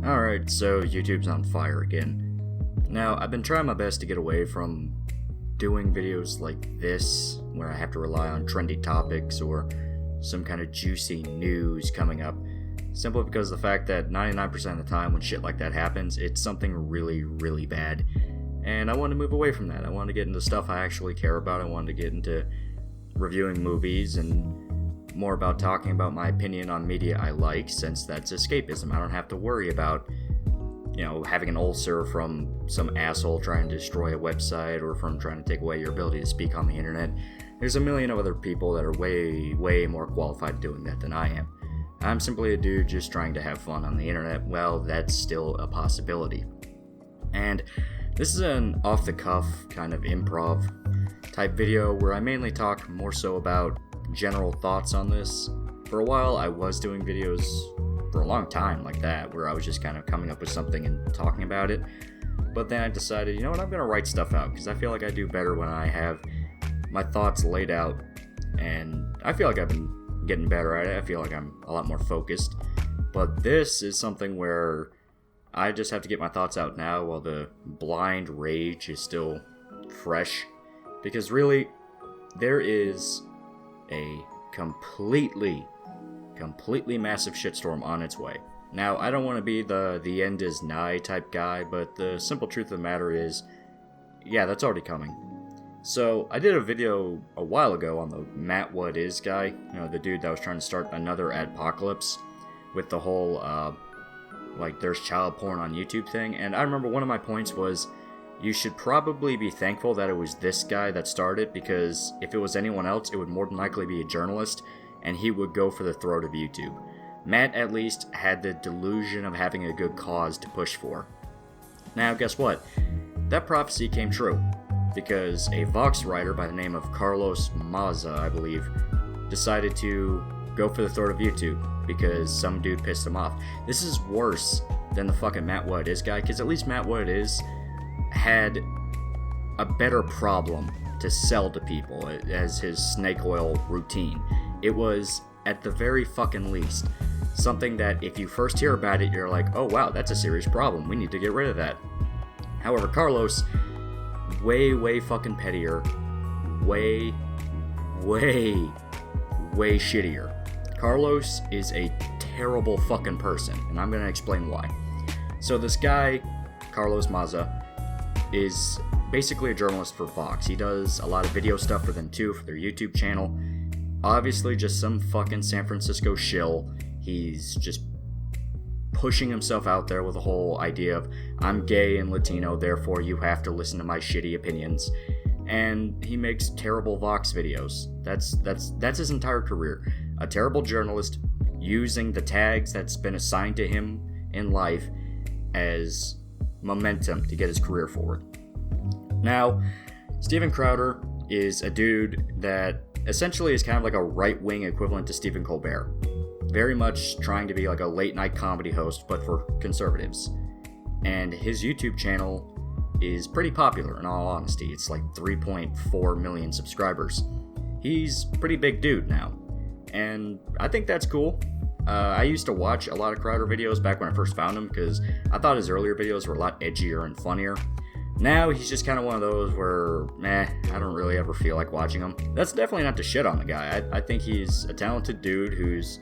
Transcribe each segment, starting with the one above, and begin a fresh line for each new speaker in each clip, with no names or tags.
Alright, so YouTube's on fire again. Now, I've been trying my best to get away from doing videos like this, where I have to rely on trendy topics or some kind of juicy news coming up, simply because of the fact that 99% of the time when shit like that happens, it's something really, really bad. And I want to move away from that. I want to get into stuff I actually care about. I want to get into reviewing movies and more about talking about my opinion on media I like, since that's escapism. I don't have to worry about, having an ulcer from some asshole trying to destroy a website or from trying to take away your ability to speak on the internet. There's a million of other people that are way, way more qualified doing that than I am. I'm simply a dude just trying to have fun on the internet. Well, that's still a possibility. And this is an off-the-cuff kind of improv type video where I mainly talk more so about general thoughts on this. For a while, I was doing videos for a long time like that, where I was just kind of coming up with something and talking about it. But then I decided, I'm going to write stuff out, because I feel like I do better when I have my thoughts laid out, and I feel like I've been getting better at it. I feel like I'm a lot more focused. But this is something where I just have to get my thoughts out now while the blind rage is still fresh, because really, there is a completely massive shitstorm on its way. Now, I don't want to be the end is nigh type guy, but the simple truth of the matter is, yeah, that's already coming. So, I did a video a while ago on the Matt What Is guy, the dude that was trying to start another Adpocalypse with the whole, there's child porn on YouTube thing, and I remember one of my points was, you should probably be thankful that it was this guy that started, because if it was anyone else, it would more than likely be a journalist, and he would go for the throat of YouTube. Matt, at least, had the delusion of having a good cause to push for. Now, guess what? That prophecy came true, because a Vox writer by the name of Carlos Misa, I believe, decided to go for the throat of YouTube, because some dude pissed him off. This is worse than the fucking Matt What Is guy, because at least Matt What Is had a better problem to sell to people as his snake oil routine. It was, at the very fucking least, something that if you first hear about it, you're like, oh wow, that's a serious problem, we need to get rid of that. However, Carlos, way fucking pettier, way shittier. Carlos is a terrible fucking person, and I'm gonna explain why. So this guy, Carlos Misa, is basically a journalist for Vox. He does a lot of video stuff for them too, for their YouTube channel. Obviously just some fucking San Francisco shill. He's just pushing himself out there with the whole idea of, I'm gay and Latino, therefore you have to listen to my shitty opinions. And he makes terrible Vox videos. That's his entire career. A terrible journalist using the tags that's been assigned to him in life as momentum to get his career forward. Now, Steven Crowder is a dude that essentially is kind of like a right-wing equivalent to Stephen Colbert. Very much trying to be like a late-night comedy host, but for conservatives. And his YouTube channel is pretty popular, in all honesty. It's like 3.4 million subscribers. He's a pretty big dude now, and I think that's cool. I used to watch a lot of Crowder videos back when I first found him, because I thought his earlier videos were a lot edgier and funnier. Now he's just kind of one of those where, I don't really ever feel like watching him. That's definitely not to shit on the guy. I think he's a talented dude who's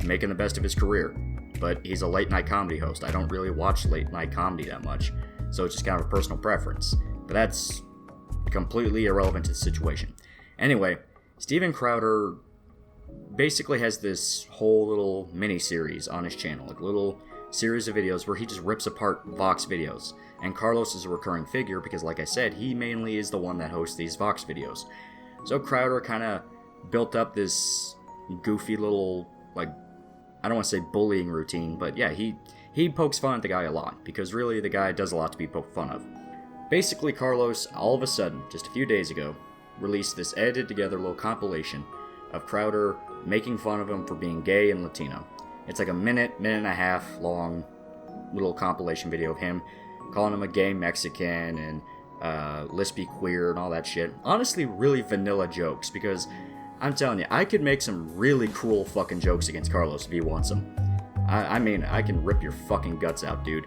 making the best of his career. But he's a late night comedy host. I don't really watch late night comedy that much, so it's just kind of a personal preference. But that's completely irrelevant to the situation. Anyway, Steven Crowder basically has this whole little mini-series on his channel, like little series of videos where he just rips apart Vox videos. And Carlos is a recurring figure because, like I said, he mainly is the one that hosts these Vox videos. So Crowder kind of built up this goofy little, I don't want to say bullying routine, but yeah, he pokes fun at the guy a lot, because really the guy does a lot to be poked fun of. Basically, Carlos, all of a sudden, just a few days ago, released this edited together little compilation of Crowder making fun of him for being gay and Latino. It's like a minute and a half long little compilation video of him calling him a gay Mexican and lispy queer and all that shit. Honestly, really vanilla jokes, because I'm telling you, I could make some really cruel fucking jokes against Carlos if he wants them. I mean, I can rip your fucking guts out, dude.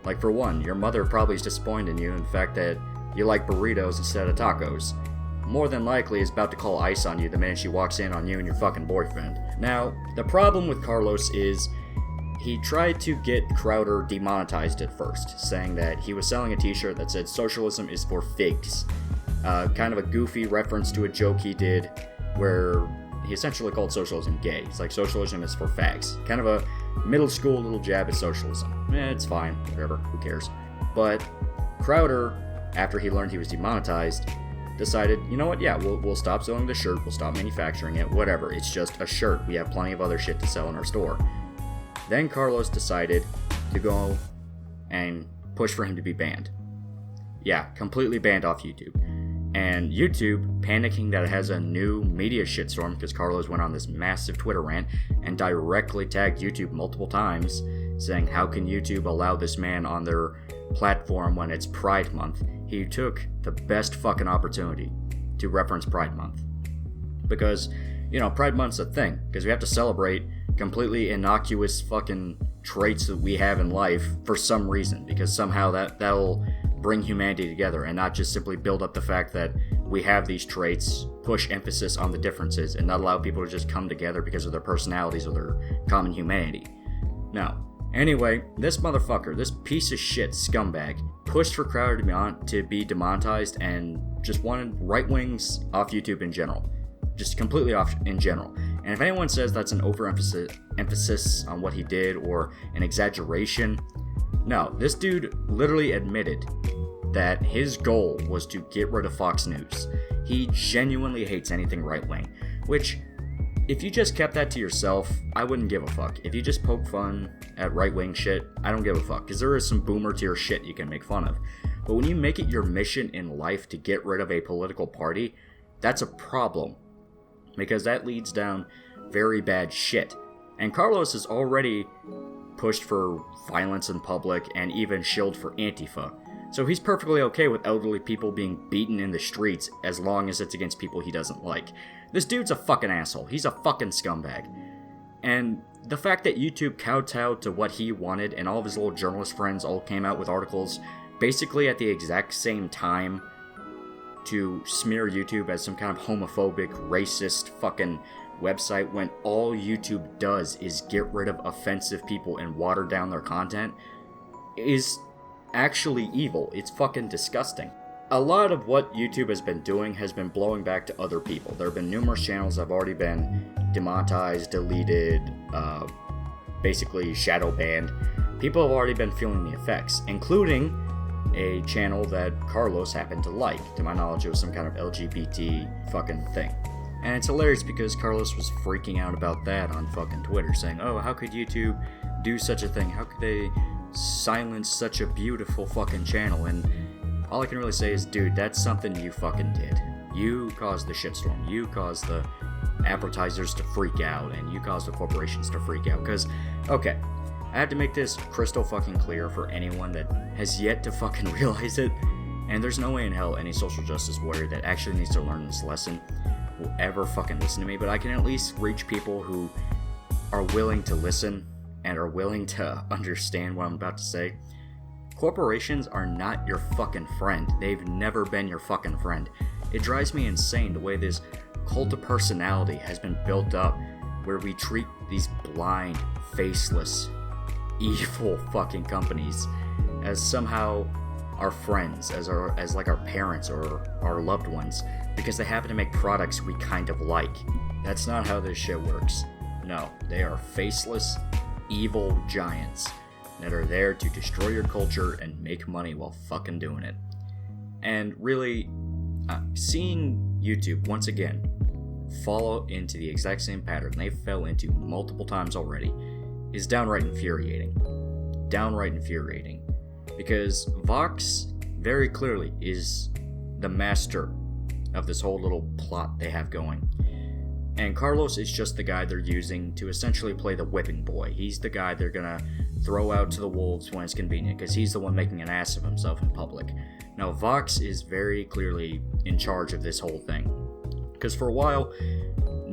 Like, for one, your mother probably is disappointed in you in the fact that you like burritos instead of tacos. More than likely is about to call ICE on you the minute she walks in on you and your fucking boyfriend. Now, the problem with Carlos is he tried to get Crowder demonetized at first, saying that he was selling a t-shirt that said socialism is for figs. Kind of a goofy reference to a joke he did where he essentially called socialism gay. It's like socialism is for fags. Kind of a middle school little jab at socialism. It's fine, whatever, who cares. But Crowder, after he learned he was demonetized, decided, you know what, yeah, we'll stop selling the shirt, we'll stop manufacturing it, whatever, it's just a shirt, we have plenty of other shit to sell in our store. Then Carlos decided to go and push for him to be banned. Yeah, completely banned off YouTube. And YouTube, panicking that it has a new media shitstorm because Carlos went on this massive Twitter rant and directly tagged YouTube multiple times, saying how can YouTube allow this man on their platform when it's Pride Month. He took the best fucking opportunity to reference Pride Month. Because, you know, Pride Month's a thing, because we have to celebrate completely innocuous fucking traits that we have in life for some reason, because somehow that'll bring humanity together and not just simply build up the fact that we have these traits, push emphasis on the differences, and not allow people to just come together because of their personalities or their common humanity. Now, anyway, this motherfucker, this piece of shit scumbag, pushed for Crowder to be demonetized and just wanted right wings off YouTube in general. Just completely off in general. And if anyone says that's an overemphasis on what he did or an exaggeration, no, this dude literally admitted that his goal was to get rid of Fox News. He genuinely hates anything right-wing, which, if you just kept that to yourself, I wouldn't give a fuck. If you just poke fun at right-wing shit, I don't give a fuck, because there is some boomer tier shit you can make fun of. But when you make it your mission in life to get rid of a political party, that's a problem, because that leads down very bad shit. And Carlos has already pushed for violence in public and even shilled for Antifa. So he's perfectly okay with elderly people being beaten in the streets as long as it's against people he doesn't like. This dude's a fucking asshole. He's a fucking scumbag. And the fact that YouTube kowtowed to what he wanted and all of his little journalist friends all came out with articles basically at the exact same time to smear YouTube as some kind of homophobic, racist fucking website when all YouTube does is get rid of offensive people and water down their content is actually evil. It's fucking disgusting. A lot of what YouTube has been doing has been blowing back to other people. There have been numerous channels that have already been demonetized, deleted, basically shadow banned. People have already been feeling the effects, including a channel that Carlos happened to like. To my knowledge, it was some kind of LGBT fucking thing. And it's hilarious because Carlos was freaking out about that on fucking Twitter, saying, oh, how could YouTube do such a thing? How could they silence such a beautiful fucking channel? And all I can really say is, dude, that's something you fucking did. You caused the shitstorm. You caused the advertisers to freak out, and you caused the corporations to freak out. Because, okay, I have to make this crystal fucking clear for anyone that has yet to fucking realize it, and there's no way in hell any social justice warrior that actually needs to learn this lesson will ever fucking listen to me, but I can at least reach people who are willing to listen and are willing to understand what I'm about to say. Corporations are not your fucking friend. They've never been your fucking friend. It drives me insane the way this cult of personality has been built up, where we treat these blind, faceless, evil fucking companies as somehow our friends, as like our parents or our loved ones, because they happen to make products we kind of like. That's not how this shit works. No, they are faceless, evil giants that are there to destroy your culture and make money while fucking doing it. And really, seeing YouTube once again fall into the exact same pattern they fell into multiple times already is downright infuriating. Downright infuriating. Because Vox very clearly is the master of this whole little plot they have going. And Carlos is just the guy they're using to essentially play the whipping boy. He's the guy they're gonna throw out to the wolves when it's convenient, because he's the one making an ass of himself in public. Now, Vox is very clearly in charge of this whole thing. Because for a while,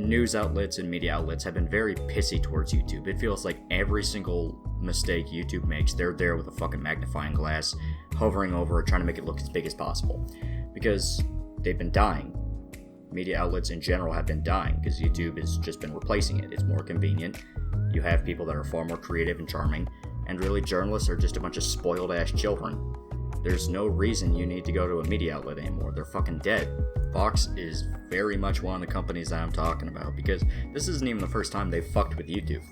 news outlets and media outlets have been very pissy towards YouTube. It feels like every single mistake YouTube makes, they're there with a fucking magnifying glass, hovering over it, trying to make it look as big as possible. Because they've been dying. Media outlets in general have been dying, because YouTube has just been replacing it. It's more convenient. You have people that are far more creative and charming, and really journalists are just a bunch of spoiled-ass children. There's no reason you need to go to a media outlet anymore. They're fucking dead. Vox is very much one of the companies that I'm talking about, because this isn't even the first time they've fucked with YouTube.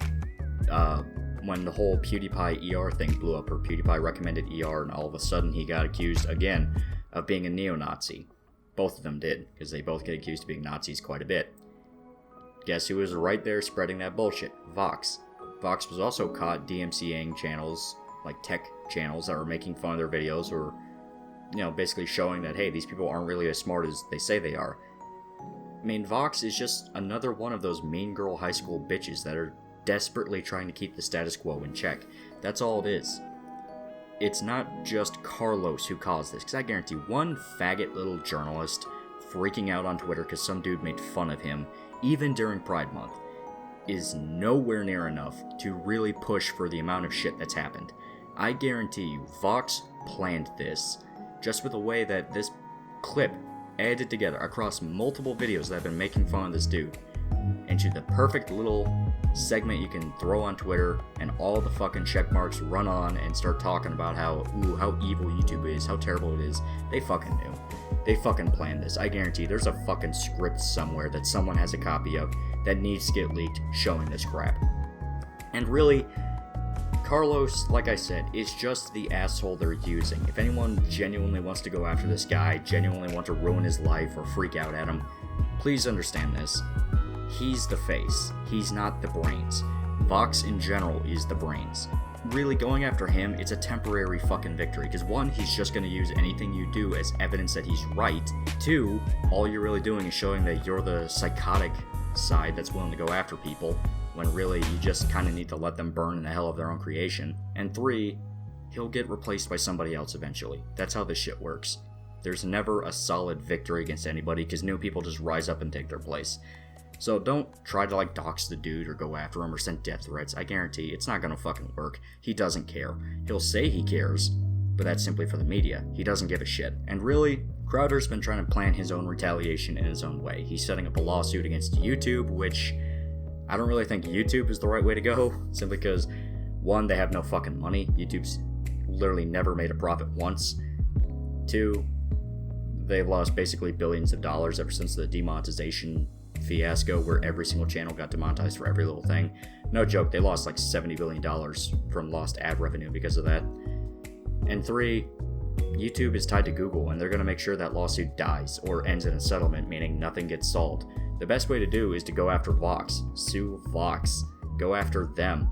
When the whole PewDiePie ER thing blew up, or PewDiePie recommended ER, and all of a sudden he got accused, again, of being a neo-Nazi. Both of them did, because they both get accused of being Nazis quite a bit. Guess who was right there spreading that bullshit? Vox. Vox was also caught DMCAing channels, like tech channels, that were making fun of their videos, or, basically showing that, hey, these people aren't really as smart as they say they are. I mean, Vox is just another one of those mean girl high school bitches that are desperately trying to keep the status quo in check. That's all it is. It's not just Carlos who caused this, because I guarantee one faggot little journalist freaking out on Twitter because some dude made fun of him, even during Pride Month, is nowhere near enough to really push for the amount of shit that's happened. I guarantee you, Vox planned this, just with the way that this clip added together across multiple videos that have been making fun of this dude, into the perfect little segment you can throw on Twitter, and all the fucking check marks run on and start talking about how evil YouTube is, how terrible it is. They fucking knew. They fucking planned this. I guarantee there's a fucking script somewhere that someone has a copy of that needs to get leaked showing this crap. And really, Carlos, like I said, is just the asshole they're using. If anyone genuinely wants to go after this guy, genuinely want to ruin his life or freak out at him, please understand this. He's the face. He's not the brains. Vox in general is the brains. Really, going after him, it's a temporary fucking victory, because one, he's just going to use anything you do as evidence that he's right. Two, all you're really doing is showing that you're the psychotic side that's willing to go after people, when really you just kind of need to let them burn in the hell of their own creation. And three, he'll get replaced by somebody else eventually. That's how this shit works. There's never a solid victory against anybody, because new people just rise up and take their place. So don't try to dox the dude or go after him or send death threats. I guarantee it's not gonna fucking work. He doesn't care. He'll say he cares, but that's simply for the media. He doesn't give a shit. And really, Crowder's been trying to plan his own retaliation in his own way. He's setting up a lawsuit against YouTube, which I don't really think YouTube is the right way to go, simply because, one, they have no fucking money. YouTube's literally never made a profit once. Two, they've lost basically billions of dollars ever since the demonetization fiasco, where every single channel got demonetized for every little thing. No joke, they lost like $70 billion from lost ad revenue because of that. And three, YouTube is tied to Google, and they're going to make sure that lawsuit dies or ends in a settlement, meaning nothing gets solved. The best way to do is to go after Vox. Sue Vox. Go after them,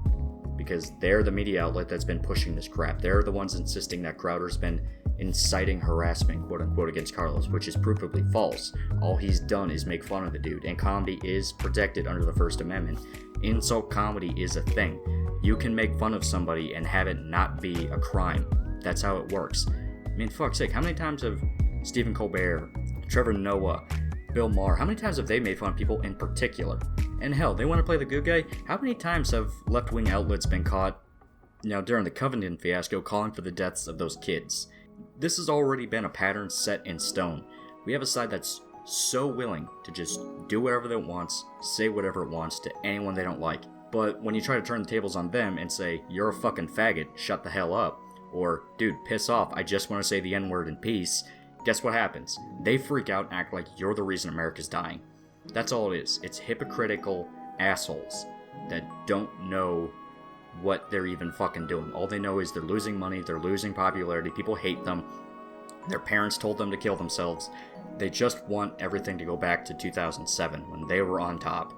because they're the media outlet that's been pushing this crap. They're the ones insisting that Crowder's been inciting harassment, quote-unquote, against Carlos, which is provably false. All he's done is make fun of the dude, and comedy is protected under the First Amendment. Insult comedy is a thing. You can make fun of somebody and have it not be a crime. That's how it works. I mean, fuck's sake, how many times have Stephen Colbert, Trevor Noah, Bill Maher, how many times have they made fun of people in particular? And hell, they want to play the good guy? How many times have left-wing outlets been caught, during the Covington fiasco, calling for the deaths of those kids? This has already been a pattern set in stone. We have a side that's so willing to just do whatever it wants, say whatever it wants to anyone they don't like. But when you try to turn the tables on them and say, you're a fucking faggot, shut the hell up, or, dude, piss off, I just want to say the N-word in peace, guess what happens? They freak out and act like you're the reason America's dying. That's all it is. It's hypocritical assholes that don't know what they're even fucking doing. All they know is they're losing money, they're losing popularity, people hate them, their parents told them to kill themselves. They just want everything to go back to 2007 when they were on top.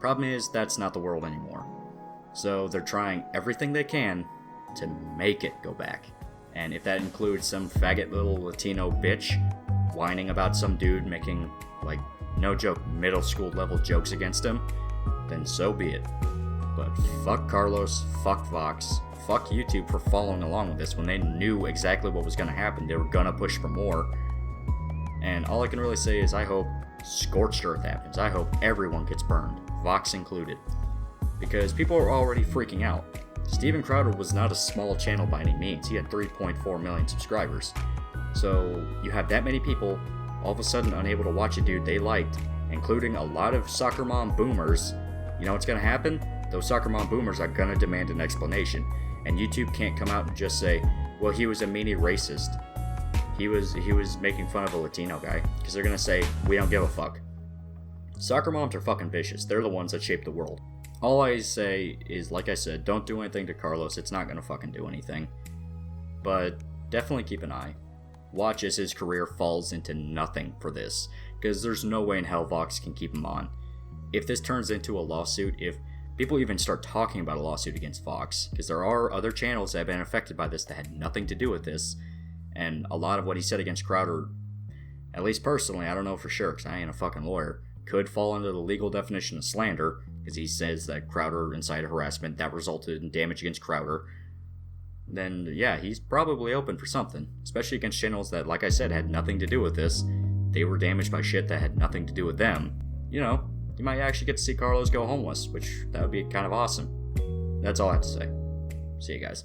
Problem is, that's not the world anymore. So they're trying everything they can to make it go back. And if that includes some faggot little Latino bitch whining about some dude making, no joke, middle school level jokes against him, then so be it. But fuck Carlos, fuck Vox, fuck YouTube for following along with this when they knew exactly what was going to happen. They were going to push for more. And all I can really say is I hope scorched earth happens. I hope everyone gets burned, Vox included. Because people are already freaking out. Steven Crowder was not a small channel by any means. He had 3.4 million subscribers. So you have that many people all of a sudden unable to watch a dude they liked, including a lot of soccer mom boomers. You know what's going to happen? Those soccer mom boomers are going to demand an explanation. And YouTube can't come out and just say, well, he was a meanie racist. He was making fun of a Latino guy. Because they're going to say, we don't give a fuck. Soccer moms are fucking vicious. They're the ones that shape the world. All I say is, like I said, don't do anything to Carlos. It's not going to fucking do anything. But definitely keep an eye. Watch as his career falls into nothing for this. Because there's no way in hell Vox can keep him on. If this turns into a lawsuit, if people even start talking about a lawsuit against Vox, because there are other channels that have been affected by this that had nothing to do with this, and a lot of what he said against Crowder, at least personally, I don't know for sure because I ain't a fucking lawyer, could fall under the legal definition of slander, because he says that Crowder incited harassment that resulted in damage against Crowder, then yeah, he's probably open for something, especially against channels that, like I said, had nothing to do with this. They were damaged by shit that had nothing to do with them. You know, you might actually get to see Carlos go homeless, which that would be kind of awesome. That's all I have to say. See you guys.